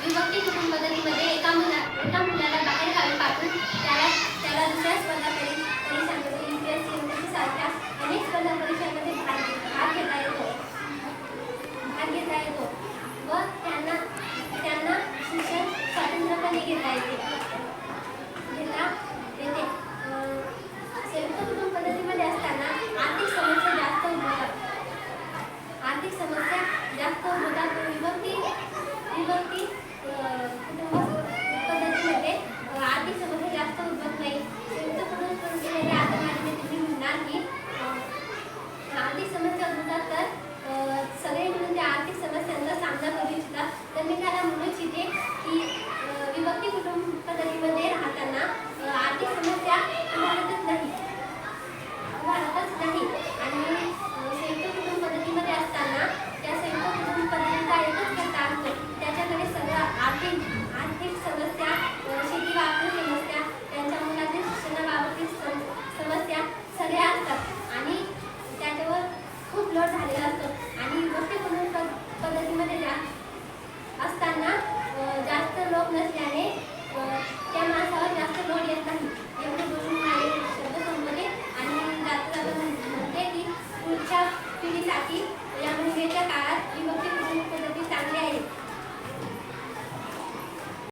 विभक्ती कुटुंब पद्धतीमध्ये एका मुलाला बाहेर गावी पाठवून त्याला दुसऱ्या स्पर्धा परीक्षांमध्ये UPSC सारख्या अनेक स्पर्धा परीक्षांमध्ये भाग घेता येतो व त्यांना शिक्षण स्वतंत्रपणे घेता येते. संयुक्त कुटुंब पद्धतीमध्ये असताना आर्थिक समस्या जास्त उद्भवतात. विभक्ती कुटुंब पद्धतीमध्ये आर्थिक समस्या जास्त उद्भवत नाही. संयुक्त कुटुंब पद्धतीमध्ये आता माझ्या तुम्ही म्हणणार की आर्थिक समस्या उद्भवतात तर सगळे मिळून त्या आर्थिक समस्यांचा सामना करू इच्छितात. तर मी त्याला म्हणू इच्छिते की विभक्ती कुटुंब पद्धतीमध्ये राहताना आर्थिक समस्या उद्भवतच नाही आणि